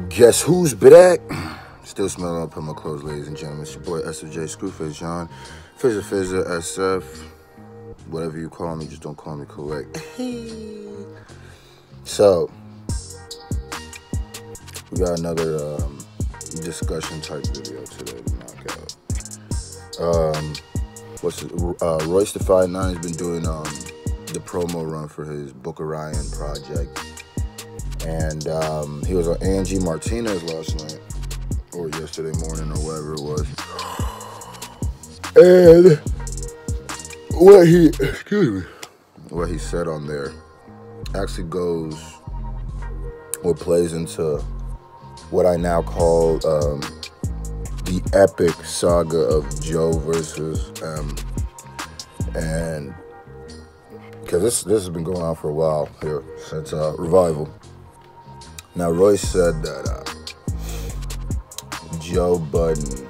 Guess who's back? Still smelling up on my clothes, ladies and gentlemen. It's your boy SJ Screwface John. Fizzer SF. Whatever you call me, just don't call me correct. So, we got another discussion type video today to knock out. Royce the 5'9" has been doing the promo run for his Book of Ryan project. And he was on Angie Martinez last night, or yesterday morning, or whatever it was. And what he said on there actually goes or plays into what I now call the epic saga of Joe versus M. And because this has been going on for a while here since Revival. Now, Royce said that Joe Budden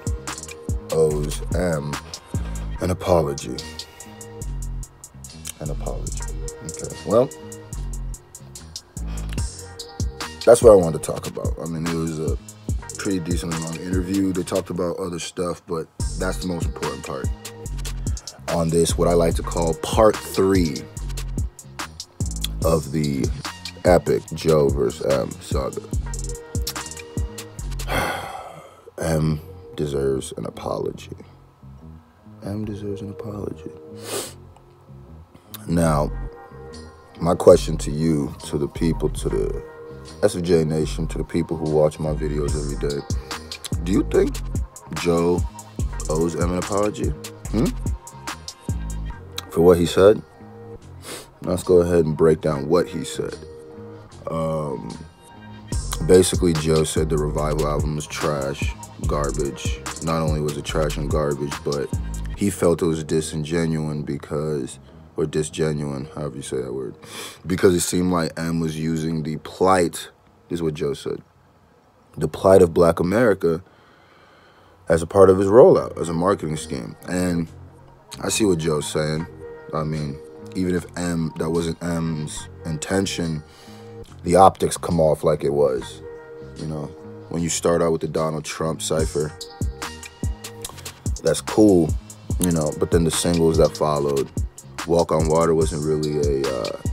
owes M an apology. An apology. Okay. Well, that's what I wanted to talk about. I mean, it was a pretty decently long interview. They talked about other stuff, but that's the most important part on this, what I like to call part 3 of the epic Joe versus M saga. M deserves an apology. M deserves an apology. Now, my question to you, to the people, to the SFJ Nation, to the people who watch my videos every day, do you think Joe owes M an apology? For what he said? Let's go ahead and break down what he said. Basically, Joe said the Revival album was trash, garbage. Not only was it trash and garbage, but he felt it was disingenuine or disgenuine, however you say that word, because it seemed like M was using the plight, this is what Joe said, the plight of Black America as a part of his rollout, as a marketing scheme. And I see what Joe's saying. I mean, even if that wasn't M's intention, the optics come off like it was. You know, when you start out with the Donald Trump cipher, that's cool, you know, but then the singles that followed, Walk on Water wasn't really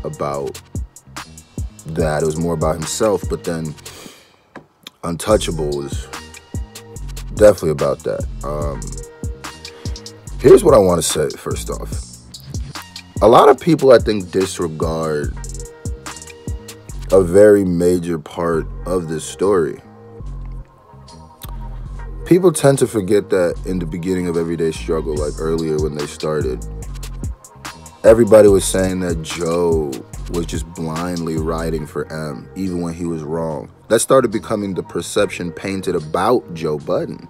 about that. It was more about himself, but then Untouchable was definitely about that. Here's what I want to say, first off. A lot of people, I think, disregard a very major part of this story. People tend to forget that in the beginning of Everyday Struggle, like earlier when they started, everybody was saying that Joe was just blindly riding for M, even when he was wrong. That started becoming the perception painted about Joe Budden,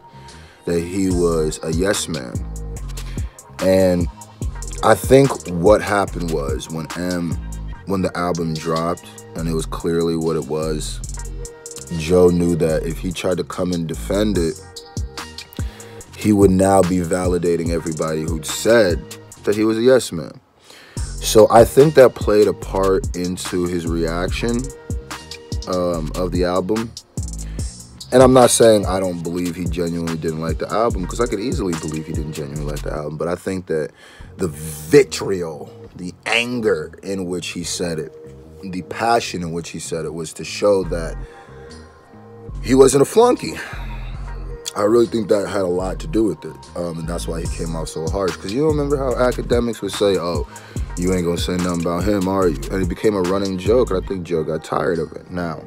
that he was a yes man. And I think what happened was when the album dropped and it was clearly what it was, Joe knew that if he tried to come and defend it, he would now be validating everybody who'd said that he was a yes man. So I think that played a part into his reaction of the album. And I'm not saying I don't believe he genuinely didn't like the album, because I could easily believe he didn't genuinely like the album. But I think that the vitriol, the anger in which he said it, the passion in which he said it was to show that he wasn't a flunky. I really think that had a lot to do with it. And that's why he came out so harsh. Because you remember how academics would say, oh, you ain't going to say nothing about him, are you? And it became a running joke. And I think Joe got tired of it. Now,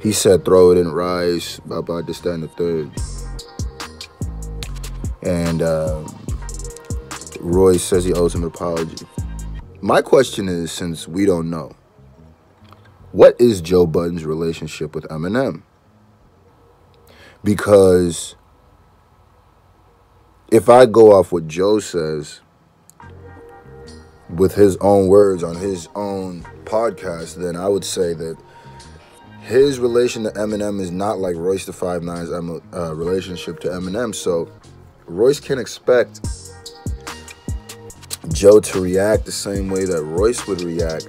he said, throw it in rice, bye-bye, this, that, and the third. And Roy says he owes him an apology. My question is, since we don't know, what is Joe Budden's relationship with Eminem? Because if I go off what Joe says with his own words on his own podcast, then I would say that his relation to Eminem is not like Royce the 5'9"'s relationship to Eminem. So Royce can expect Joe to react the same way that Royce would react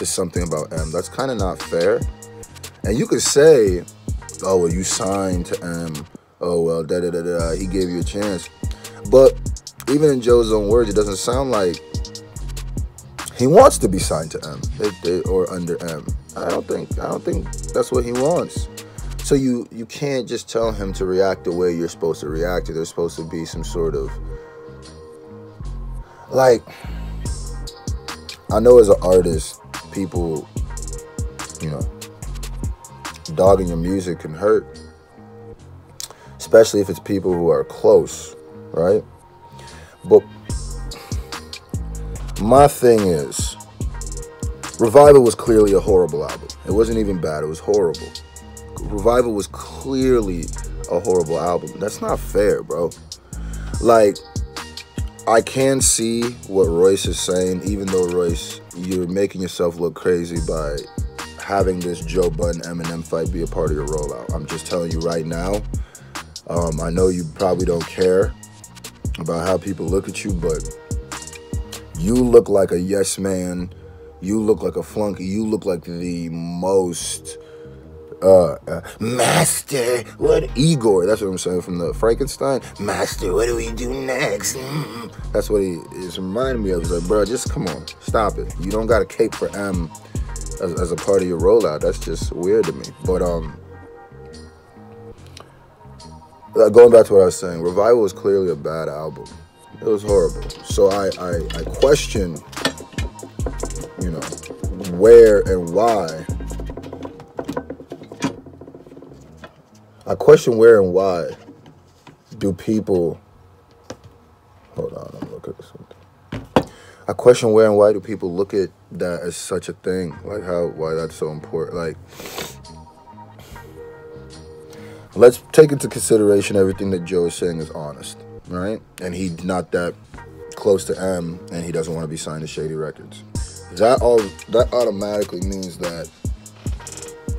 to something about M. That's kind of not fair. And you could say, oh, well, you signed to M. Oh, well, da-da-da-da, he gave you a chance. But even in Joe's own words, it doesn't sound like he wants to be signed to M or under M. I don't think that's what he wants. So you can't just tell him to react the way you're supposed to react. There's supposed to be some sort of, like, I know as an artist, people, dogging your music can hurt, especially if it's people who are close, right? But my thing is, Revival was clearly a horrible album. It wasn't even bad, it was horrible. Revival was clearly a horrible album. That's not fair, bro. Like, I can see what Royce is saying, even though, Royce, you're making yourself look crazy by having this Joe Budden Eminem fight be a part of your rollout. I'm just telling you right now. I know you probably don't care about how people look at you, but you look like a yes man. You look like a flunky. You look like the most master. What, Igor? That's what I'm saying from the Frankenstein. Master, what do we do next? That's what he is reminding me of. He's like, bro, just come on, stop it. You don't got a cape for M as a part of your rollout. That's just weird to me. But going back to what I was saying, Revival was clearly a bad album. It was horrible. So I question, where and why. I question where and why do people, hold on, I'm looking at something. I question where and why do people look at that as such a thing? Like why that's so important. Like, let's take into consideration everything that Joe is saying is honest, right? And he's not that close to M, and he doesn't want to be signed to Shady Records. That automatically means that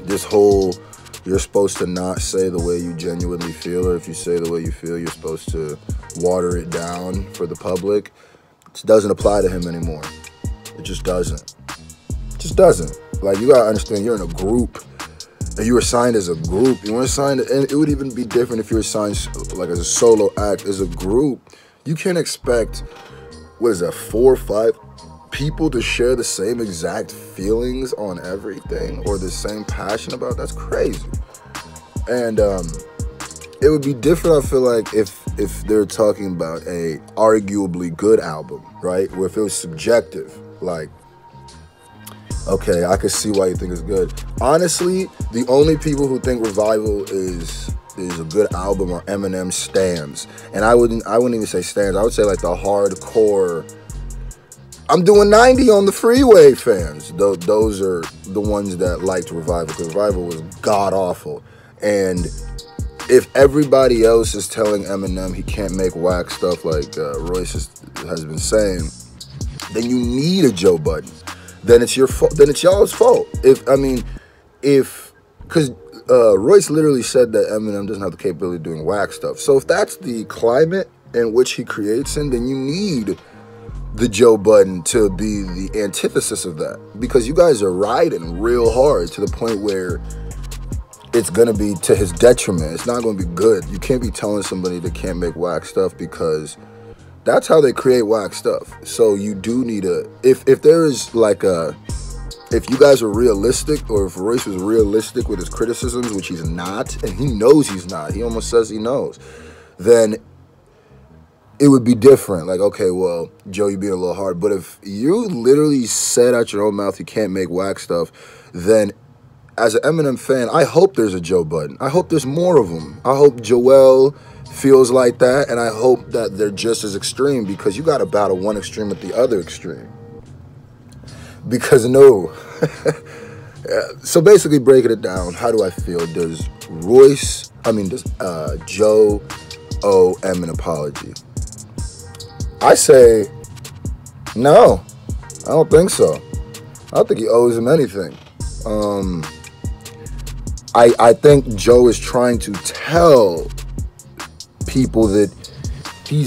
this whole, you're supposed to not say the way you genuinely feel, or if you say the way you feel, you're supposed to water it down for the public. It doesn't apply to him anymore. It just doesn't. It just doesn't. Like, you gotta understand, you're in a group, and you were signed as a group. You weren't signed, and it would even be different if you were signed like as a solo act. As a group, you can't expect, 4 or 5 people to share the same exact feelings on everything or the same passion about. That's crazy. And it would be different, I feel like, if they're talking about a arguably good album, right? Where if it was subjective, like, okay, I could see why you think it's good. Honestly, the only people who think Revival is a good album are Eminem stans. And I wouldn't even say stans. I would say like the hardcore, I'm doing 90 on the freeway fans. Those are the ones that liked Revival, because Revival was god-awful. And if everybody else is telling Eminem he can't make whack stuff like Royce has been saying, then you need a Joe Budden. Then it's your fault. Then it's y'all's fault. Because Royce literally said that Eminem doesn't have the capability of doing whack stuff. So if that's the climate in which he creates in, then you need the Joe Budden to be the antithesis of that, because you guys are riding real hard to the point where it's gonna be to his detriment. It's not gonna be good. You can't be telling somebody they can't make whack stuff, because that's how they create whack stuff. So you do need if there is like if you guys are realistic, or if Royce was realistic with his criticisms, which he's not, and he knows he's not, he almost says he knows, then it would be different. Like, okay, well, Joe, you're being a little hard. But if you literally said out your own mouth you can't make whack stuff, then as an Eminem fan, I hope there's a Joe Budden. I hope there's more of them. I hope Joel feels like that, and I hope that they're just as extreme, because you got to battle one extreme with the other extreme. Because no. So basically, breaking it down, how do I feel? Does Joe owe M an apology? I say no. I don't think so. I don't think he owes him anything. I think Joe is trying to tell people that he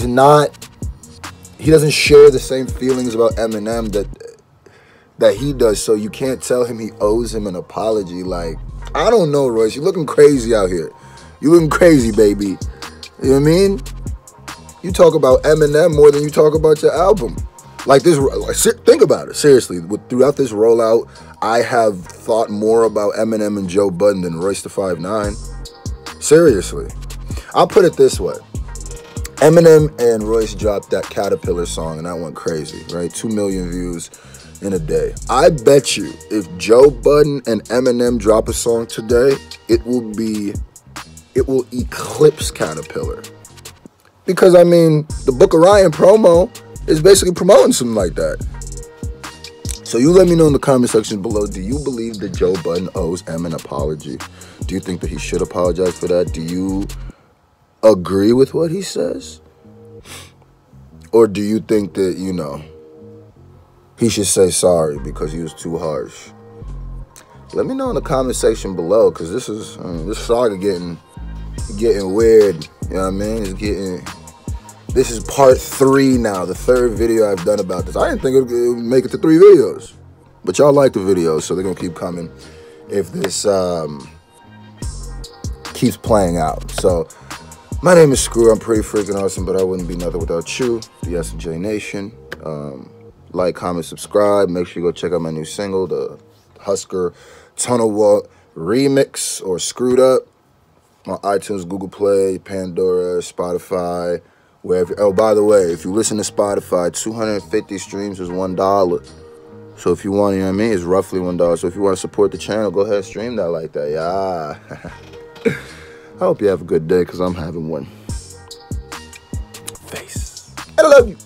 doesn't share the same feelings about Eminem that he does. So you can't tell him he owes him an apology. Like, I don't know, Royce. You looking crazy out here. You looking crazy, baby. You know what I mean? You talk about Eminem more than you talk about your album. Like this, think about it, seriously. Throughout this rollout, I have thought more about Eminem and Joe Budden than Royce the 5'9". Seriously. I'll put it this way. Eminem and Royce dropped that Caterpillar song, and that went crazy, right? 2 million views in a day. I bet you if Joe Budden and Eminem drop a song today, it will eclipse Caterpillar. Because, I mean, the Book of Ryan promo is basically promoting something like that. So you let me know in the comment section below, do you believe that Joe Budden owes Em an apology? Do you think that he should apologize for that? Do you agree with what he says? Or do you think that, you know, he should say sorry because he was too harsh? Let me know in the comment section below, because this is this saga getting weird. You know what I mean? This is part 3 now, the 3rd video I've done about this. I didn't think it would make it to 3 videos, but y'all like the videos, so they're gonna keep coming if this keeps playing out. So my name is Scru. I'm pretty freaking awesome, but I wouldn't be nothing without you, the S&J Nation. Like, comment, subscribe. Make sure you go check out my new single, the Husker Tunnel Walk remix, or Screwed Up, on iTunes, Google Play, Pandora, Spotify, wherever. Oh, by the way, if you listen to Spotify, 250 streams is $1. So if you want, you know what I mean, it's roughly $1. So if you want to support the channel, go ahead and stream that like that. Yeah. I hope you have a good day, because I'm having one. Face. I love you.